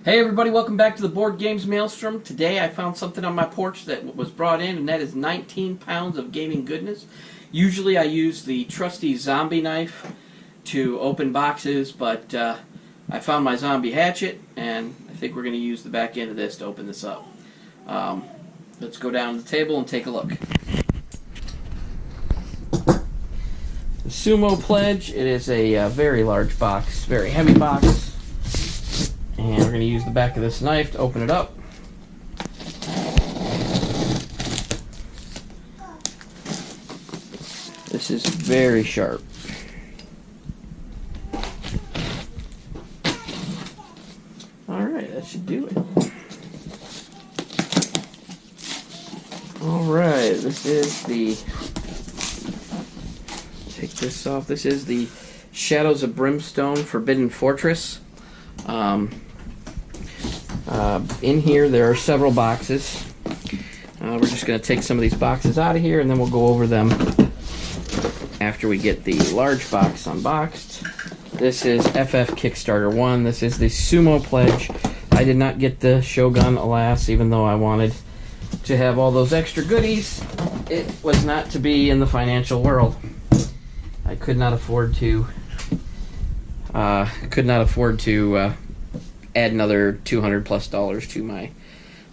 Hey everybody, welcome back to the Board Games Maelstrom. Today I found something on my porch that was brought in, and that is 19 pounds of gaming goodness. Usually I use the trusty zombie knife to open boxes, but I found my zombie hatchet, and I think we're going to use the back end of this to open this up. Let's go down to the table and take a look. The Sumo Pledge, it is a very large box, very heavy box. And we're going to use the back of this knife to open it up. This is very sharp. Alright, that should do it. Alright, this is the... Take this off. This is the Shadows of Brimstone Forbidden Fortress. In here there are several boxes. We're just going to take some of these boxes out of here and then we'll go over them after we get the large box unboxed. This is FF Kickstarter 1. This is the Sumo Pledge. I did not get the Shogun, alas, even though I wanted to have all those extra goodies. It was not to be in the financial world. I could not afford to add another $200+ to my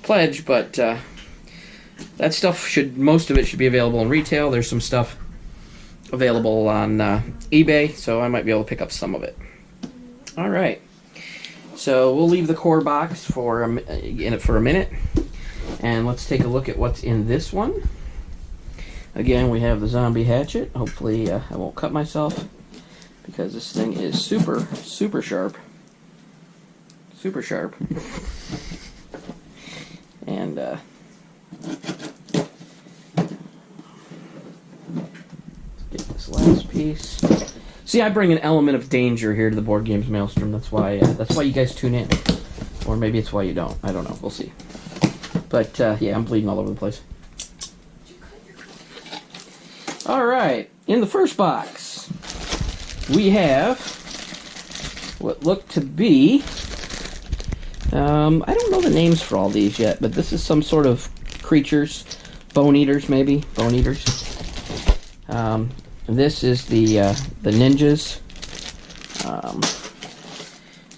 pledge, but that stuff most of it should be available in retail. There's some stuff available on eBay, so I might be able to pick up some of it. All right, so we'll leave the core box in it for a minute, and let's take a look at what's in this one. Again, we have the zombie hatchet. Hopefully, I won't cut myself because this thing is super sharp. Super sharp. And let's get this last piece. See, I bring an element of danger here to the Board Games Maelstrom. That's why you guys tune in, or maybe it's why you don't. I don't know. We'll see. But yeah, I'm bleeding all over the place. All right, in the first box, we have what look to be. I don't know the names for all these yet, but this is some sort of creatures, bone eaters maybe, bone eaters. This is the ninjas.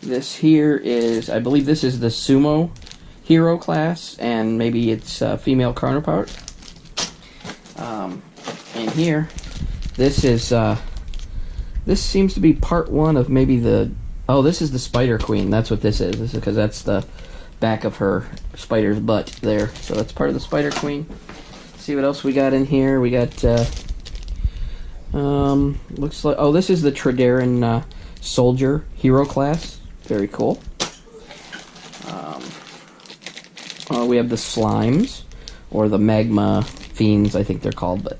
This here is, I believe this is the Sumo hero class, and maybe its female counterpart. And here, this is this seems to be part one of maybe the. Oh, this is the Spider Queen. That's what this is. This is because that's the back of her spider's butt there. So that's part of the Spider Queen. Let's see what else we got in here. We got, looks like, oh, this is the Tredaran Soldier Hero class. Very cool. We have the Slimes, or the Magma Fiends, I think they're called, but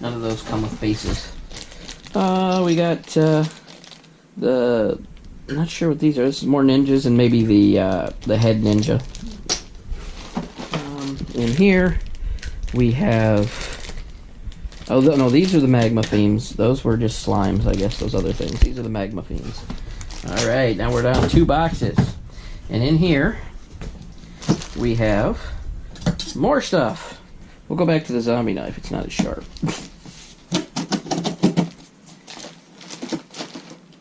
none of those come with bases. We got the... I'm not sure what these are. This is more ninjas and maybe the head ninja. In here, we have... Oh, no, these are the Magma Fiends. Those were just slimes, I guess, those other things. These are the Magma Fiends. Alright, now we're down to 2 boxes. And in here, we have more stuff. We'll go back to the zombie knife. It's not as sharp.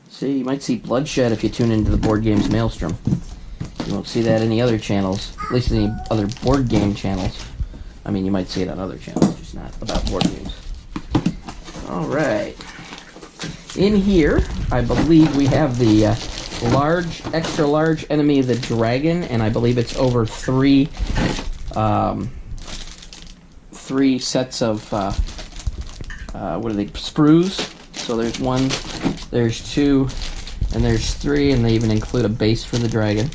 See, you might see bloodshed if you tune into the Board Games Maelstrom. You won't see that in any other channels, at least any other board game channels. I mean, you might see it on other channels, just not about board games. Alright. In here, I believe we have the extra large enemy of the dragon, and I believe it's over 3 sets of, what are they, sprues? So there's 1, there's 2, and there's 3, and they even include a base for the dragon.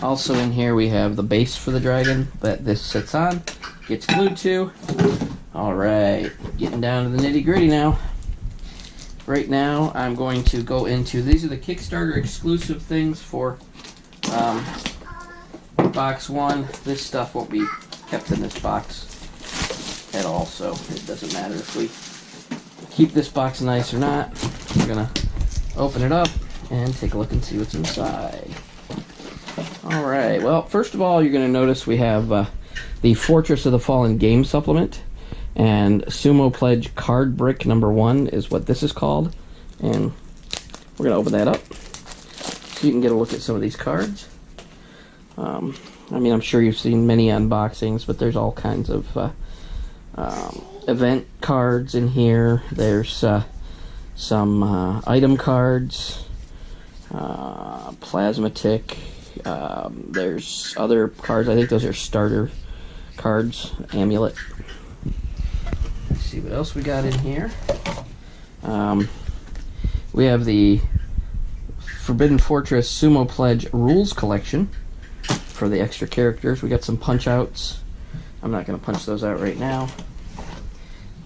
Also in here we have the base for the dragon that this sits on, gets glued to. Alright, getting down to the nitty gritty now. Right now I'm going to go into, these are the Kickstarter exclusive things for box 1. This stuff won't be kept in this box at all, so it doesn't matter if we keep this box nice or not. We're gonna open it up and take a look and see what's inside. Alright, well, first of all, you're going to notice we have the Fortress of the Fallen game supplement, and Sumo Pledge card brick number 1 is what this is called, and we're going to open that up so you can get a look at some of these cards. I mean, I'm sure you've seen many unboxings, but there's all kinds of event cards in here. There's some item cards, plasma tick. There's other cards. I think those are starter cards. Amulet. Let's see what else we got in here. We have the Forbidden Fortress Sumo Pledge Rules Collection for the extra characters. We got some punch outs. I'm not going to punch those out right now.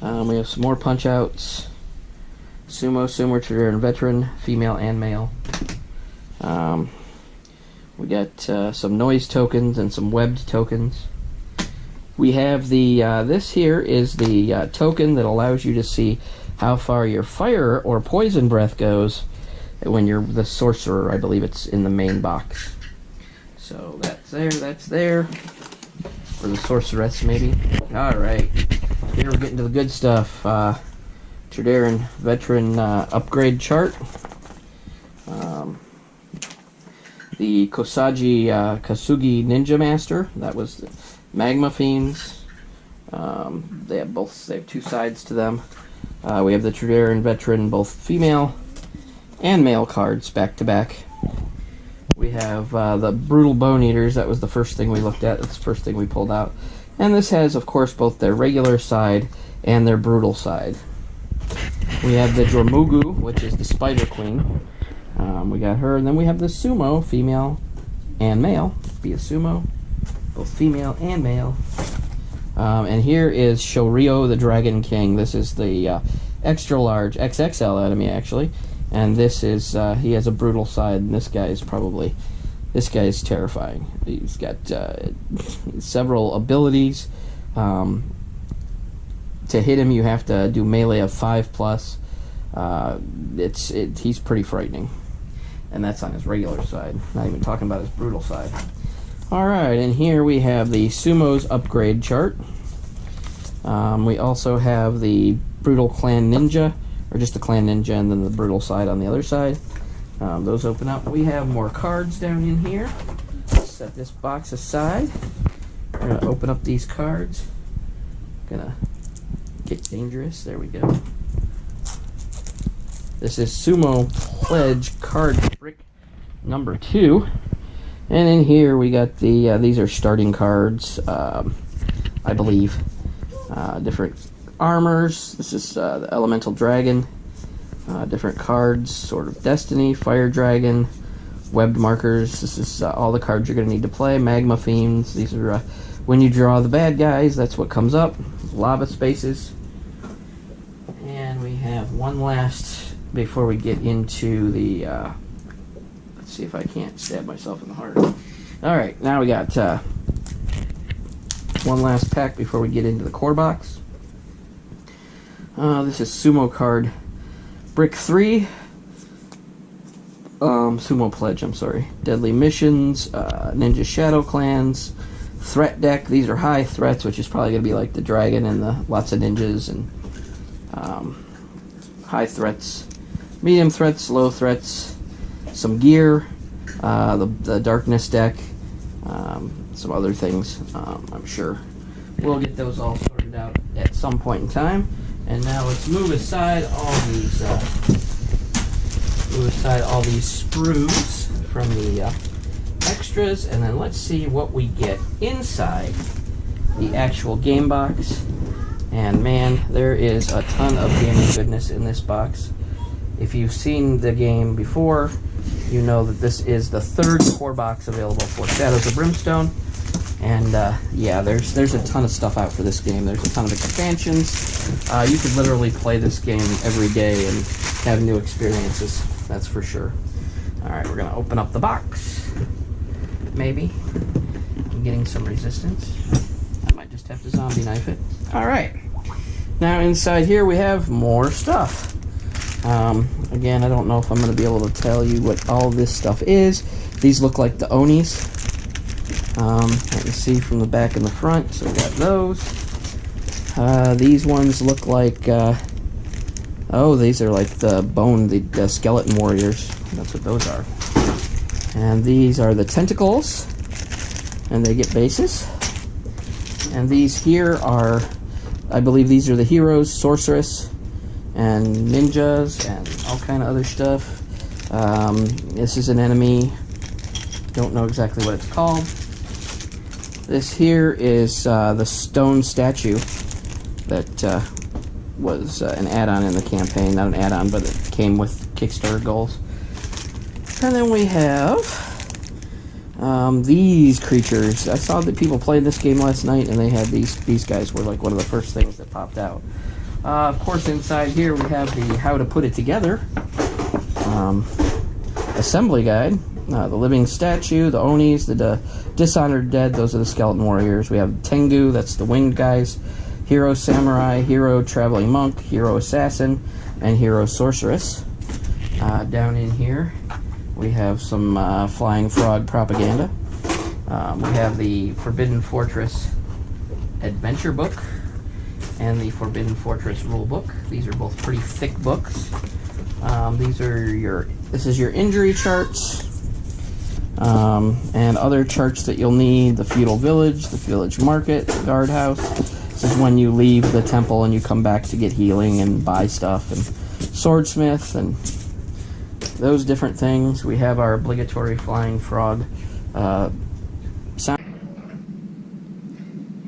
We have some more punch outs. Sumo, Trader, and Veteran, female and male. We got some noise tokens and some webbed tokens. We have the, this here is the token that allows you to see how far your fire or poison breath goes when you're the sorcerer. I believe it's in the main box. So that's there. For the sorceress, maybe. Alright, here we're getting to the good stuff. Trader and Veteran upgrade chart. The Kasugi Ninja Master, that was the Magma Fiends. They have two sides to them. We have the Trader and Veteran, both female and male cards back to back. We have the Brutal Bone Eaters. That was the first thing we looked at. That's the first thing we pulled out. And this has, of course, both their regular side and their brutal side. We have the Jormugu, which is the Spider Queen. We got her, and then we have the Sumo, female and male. Be a Sumo, both female and male. And here is Shoryo, the Dragon King. This is the extra large, XXL out of me, actually. And this is, he has a brutal side, and this guy is terrifying. He's got several abilities. To hit him, you have to do melee of 5+. He's pretty frightening. And that's on his regular side. Not even talking about his brutal side. Alright, and here we have the Sumo's upgrade chart. We also have the Brutal Clan Ninja, or just the Clan Ninja and then the brutal side on the other side. Those open up. We have more cards down in here. Set this box aside. We're going to open up these cards. Gonna get dangerous. There we go. This is Sumo Pledge card brick number 2. And in here we got the, these are starting cards, I believe. Different armors. This is the Elemental Dragon. Different cards, Sword of Destiny, Fire Dragon, Webbed Markers. This is all the cards you're going to need to play. Magma Fiends. These are when you draw the bad guys, that's what comes up. Lava Spaces. And we have one last, before we get into the, let's see if I can't stab myself in the heart. Alright, now we got one last pack before we get into the core box. This is Sumo card brick 3. Sumo Pledge, I'm sorry. Deadly Missions, Ninja Shadow Clans, Threat Deck. These are high threats, which is probably going to be like the Dragon and the lots of ninjas, and high threats, medium threats, low threats, some gear, the Darkness deck, some other things. I'm sure we'll get those all sorted out at some point in time. And now let's move aside all these sprues from the extras, and then let's see what we get inside the actual game box. And man, there is a ton of gaming goodness in this box. If you've seen the game before, you know that this is the 3rd core box available for Shadows of Brimstone. And yeah, there's a ton of stuff out for this game. There's a ton of expansions. You could literally play this game every day and have new experiences. That's for sure. Alright, we're going to open up the box. Maybe. I'm getting some resistance. I might just have to zombie knife it. Alright. Now inside here we have more stuff. Again, I don't know if I'm going to be able to tell you what all this stuff is. These look like the Onis. You can see from the back and the front, so we got those. These ones look like, oh, these are like the skeleton warriors. That's what those are. And these are the tentacles, and they get bases. And these here are, I believe these are the heroes, sorceress, and ninjas, and all kind of other stuff. This is an enemy. Don't know exactly what it's called. This here is the stone statue that was an add-on in the campaign. Not an add-on, but it came with Kickstarter goals. And then we have these creatures. I saw that people played this game last night, and they had these guys were like one of the first things that popped out. Of course, inside here we have the how to put it together assembly guide. The living statue, the Onis, the dishonored dead, those are the skeleton warriors. We have Tengu, that's the winged guys, hero samurai, hero traveling monk, hero assassin, and hero sorceress. Down in here we have some flying frog propaganda. We have the Forbidden Fortress adventure book and the Forbidden Fortress rule book. These are both pretty thick books. This is your injury charts, and other charts that you'll need. The feudal village, the village market, the guardhouse. This is when you leave the temple and you come back to get healing and buy stuff, and swordsmith and those different things. We have our obligatory flying frog sound.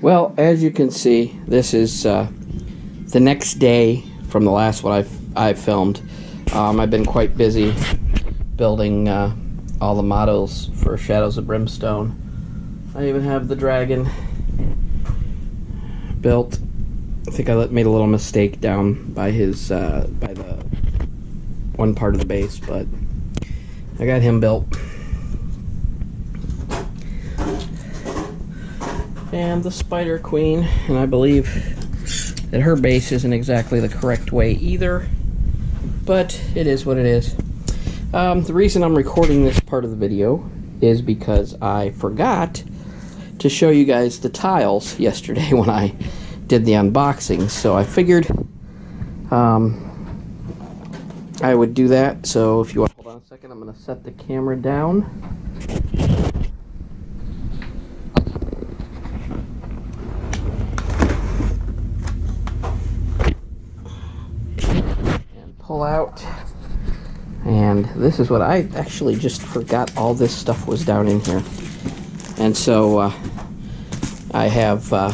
Well, as you can see, this is the next day from the last one I've filmed. I've been quite busy building all the models for Shadows of Brimstone. I even have the dragon built. I think I made a little mistake down by his by the one part of the base, but I got him built. And the Spider Queen, and I believe that her base isn't exactly the correct way either, but it is what it is. The reason I'm recording this part of the video is because I forgot to show you guys the tiles yesterday when I did the unboxing, so I figured I would do that. So if you want to hold on a second, I'm going to set the camera down. And pull out. And this is what I actually just forgot. All this stuff was down in here. And so I have the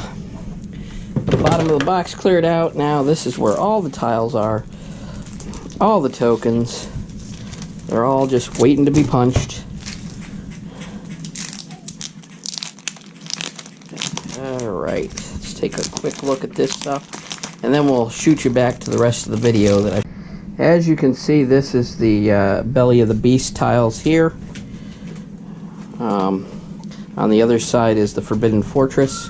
bottom of the box cleared out. Now this is where all the tiles are. All the tokens. They're all just waiting to be punched. Alright, let's take a quick look at this stuff, and then we'll shoot you back to the rest of the video that I... As you can see, this is the Belly of the Beast tiles here. On the other side is the Forbidden Fortress.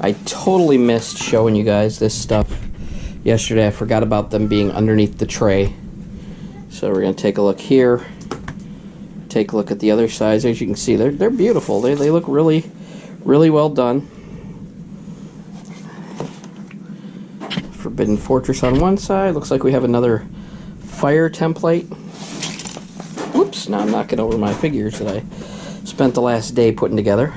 I totally missed showing you guys this stuff yesterday. I forgot about them being underneath the tray. So we're going to take a look here. Take a look at the other sides. As you can see, they're beautiful. They look really, really well done. Forbidden Fortress on one side. Looks like we have another fire template. Whoops, now I'm knocking over my figures that I spent the last day putting together.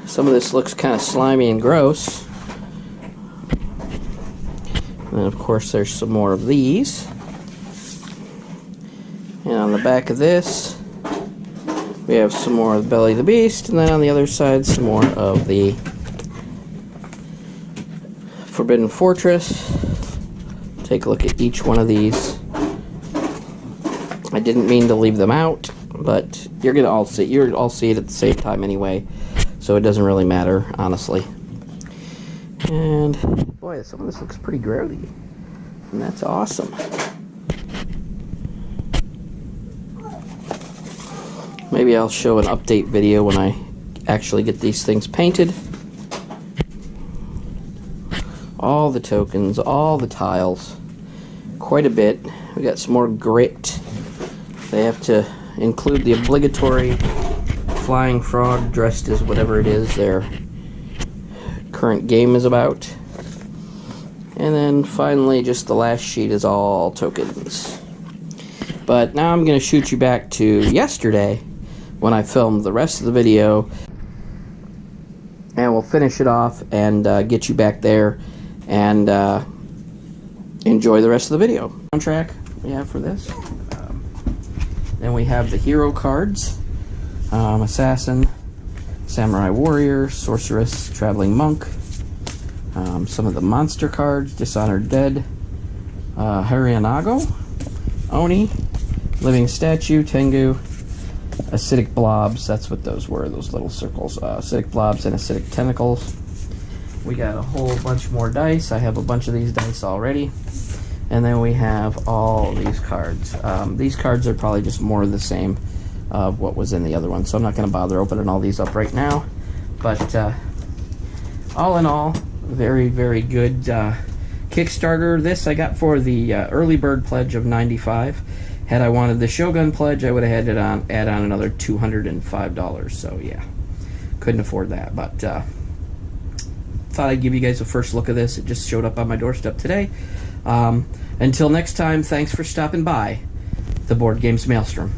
Some of this looks kind of slimy and gross. And of course there's some more of these. And on the back of this we have some more of the Belly of the Beast, and then on the other side some more of the Forbidden Fortress. Take a look at each one of these. I didn't mean to leave them out, but you'll all see it at the same time anyway, so it doesn't really matter, honestly. And boy, some of this looks pretty grody, and that's awesome. Maybe I'll show an update video when I actually get these things painted. All the tokens, all the tiles, quite a bit. We got some more grit. They have to include the obligatory flying frog dressed as whatever it is their current game is about. And then finally, just the last sheet is all tokens. But now I'm going to shoot you back to yesterday when I filmed the rest of the video. And we'll finish it off and get you back there and enjoy the rest of the video. Soundtrack we have for this. Then we have the hero cards. Assassin, Samurai Warrior, Sorceress, Traveling Monk. Some of the monster cards, Dishonored Dead, Hariyanago, Oni, Living Statue, Tengu, Acidic Blobs, that's what those were, those little circles, Acidic Blobs and Acidic Tentacles. We got a whole bunch more dice. I have a bunch of these dice already. And then we have all these cards. These cards are probably just more of the same of what was in the other one, so I'm not going to bother opening all these up right now. But all in all, very, very good Kickstarter. This I got for the early bird pledge of $95. Had I wanted the Shogun pledge, I would have had to add on another $205. So yeah, couldn't afford that. But thought I'd give you guys a first look at this. It just showed up on my doorstep today. Until next time, thanks for stopping by the Board Games Maelstrom.